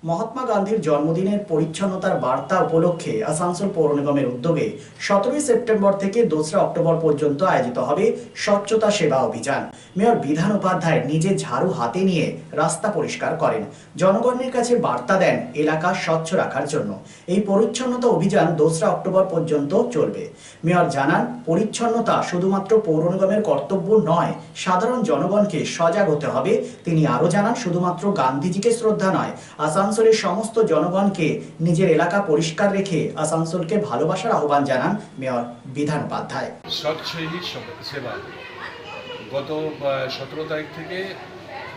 মহাত্মা গান্ধীর জন্মদিনের পরিচ্ছন্নতার বার্তা উপলক্ষে আসানসোল পৌর নিগমের উদ্যোগে 17 সেপ্টেম্বর থেকে 2 অক্টোবর পর্যন্ত আয়োজিত হবে স্বচ্ছতা সেবা অভিযান। মেয়র বিধান উপাধ্যায় নিজে ঝাড়ু হাতে নিয়ে রাস্তা পরিষ্কার করেন, জনগণের কাছে বার্তা দেন এলাকা স্বচ্ছ রাখার জন্য। এই পরিচ্ছন্নতা অভিযান 2 অক্টোবর পর্যন্ত চলবে। মেয়র জানান, পরিচ্ছন্নতা শুধুমাত্র পৌর নিগমের কর্তব্য নয়, সাধারণ জনগণকে সজাগ হতে হবে। তিনি আরো জানান, শুধুমাত্র গান্ধীজিকে শ্রদ্ধা নয়, আসানসোলের সমস্ত জনগণকে নিজের এলাকা পরিষ্কার রেখে আসানসোলকে ভালোবাসার আহ্বান জানান মেয়র বিধান উপাধ্যায়। স্বচ্ছ সেবা গত 17 তারিখ থেকে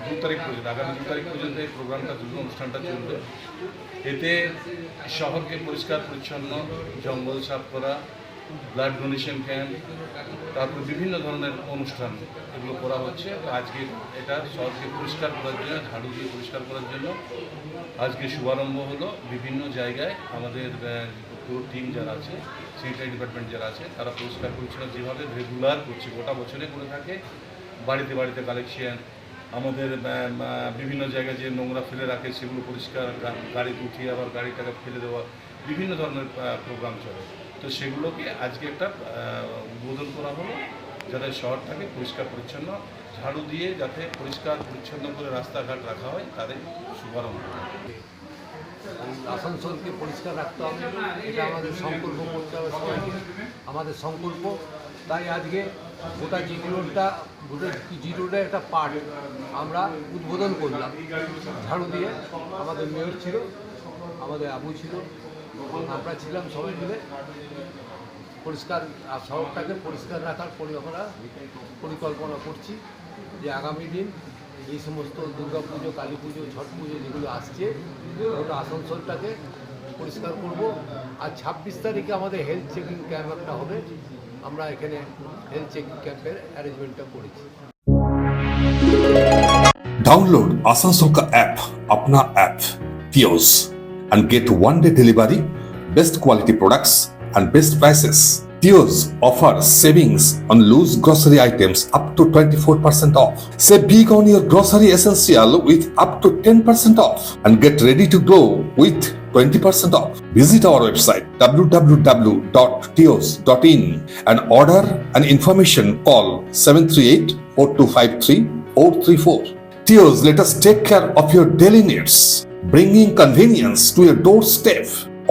2 তারিখ পর্যন্ত, আগামী 2 তারিখ পর্যন্ত এই প্রোগ্রামটা, অনুষ্ঠানটা চলবে। এতে শহরকে পরিষ্কার পরিচ্ছন্ন, জঙ্গল সাফ করা, ব্লাড ডোনেশন ক্যাম্প, তারপর বিভিন্ন ধরনের অনুষ্ঠান এগুলো করা হচ্ছে। আজকে এটা শহরকে পরিষ্কার করার জন্য, ঝাড়ু দিয়ে পরিষ্কার করার জন্য আজকে শুভারম্ভ হলো। বিভিন্ন জায়গায় আমাদের পুরো টিম যারা আছে, স্যানিটারি ডিপার্টমেন্ট যারা আছে, তারা পরিষ্কার পরিচ্ছন্ন যেভাবে রেগুলার করছে, গোটা বছরে করে থাকে। বাড়িতে বাড়িতে কালেকশন, আমাদের বিভিন্ন জায়গায় যে নোংরা ফেলে রাখে সেগুলো পরিষ্কার, গাড়িতে উঠিয়ে আবার গাড়িটাকে ফেলে দেওয়া, বিভিন্ন ধরনের প্রোগ্রাম চলে। তো সেগুলোকে আজকে একটা উদ্বোধন করা হলো, যাতে শহরটাকে পরিষ্কার পরিচ্ছন্ন, ঝাড়ু দিয়ে যাতে পরিষ্কার পরিচ্ছন্ন করে রাস্তাঘাট রাখা হয়, তাদের শুভারম্ভ। আসানসোলকে পরিষ্কার রাখতে হবে, এটা আমাদের সংকল্প করতে হবে সবাইকে, আমাদের সংকল্প। তাই আজকে গোটা জি রোডের একটা পার্ট আমরা উদ্বোধন করলাম ঝাড়ু দিয়ে। আমাদের মেয়র ছিল, আমাদের আবু ছিল, আমরা ছিলাম, সবাই মিলে পরিষ্কার শহরটাকে পরিষ্কার রাখার পরিকল্পনা করছি। যে আগামী দিন এই সমস্ত দুর্গা পুজো, কালী পুজো, ছট পুজো যেগুলো আসছে, ওটা আসানসোলটাকে পরিষ্কার করব। আর 26 তারিখে আমাদের হেলথ চেকিং ক্যাম্প একটা হবে, আমরা এখানে হেলথ চেকিং ক্যাম্পের অ্যারেঞ্জমেন্টটা করেছি। Download Asansol ka app, अपना app, Tios, and get one-day delivery, best quality products, and best prices. Tios offers savings on loose grocery items up to 24% off. Save big on your grocery essential with up to 10% off, and get ready to grow with 20% off. Visit our website www.tios.in and order and information call 738-4253-434. Tios, let us take care of your daily needs, bringing convenience to your doorstep.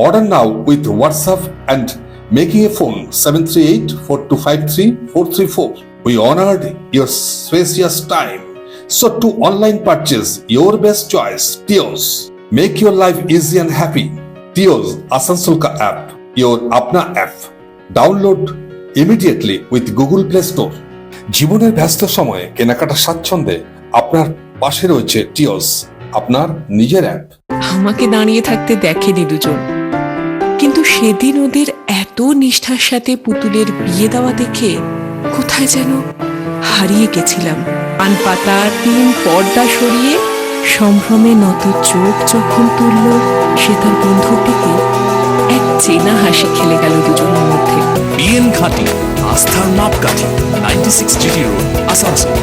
Order now with WhatsApp and making a phone 738-4253-434. We honored your precious time. So to online purchase, your best choice, Tios. Make your life easy and happy. Tios Asansol ka app, your apna app. Download immediately with Google Play Store. জীবনের ব্যস্ত সময়ে কেনাকাটা স্বাচ্ছন্দ্যে আপনার পাশে রয়েছে টিওস, আপনার নিজের অ্যাপ। আমাকে দাঁড়িয়ে থাকতে দেখেনি দুজন, কিন্তু সেদিন ওদের এত নিষ্ঠার সাথে পুতুলের বিয়ে দেওয়া দেখে কোথায় যেন হারিয়ে গেছিলাম। পান পাতা টিন পর্দা সরিয়ে সম্ভ্রমে নত চোখ যখন তুলল সে তার বন্ধুর দিকে, এক চেনা হাসি খেলে গেল দুজনের মধ্যে। বিএন ঘাটি, আস্থার মাপকাঠি, 96 জিটি রোড, আসানসোল।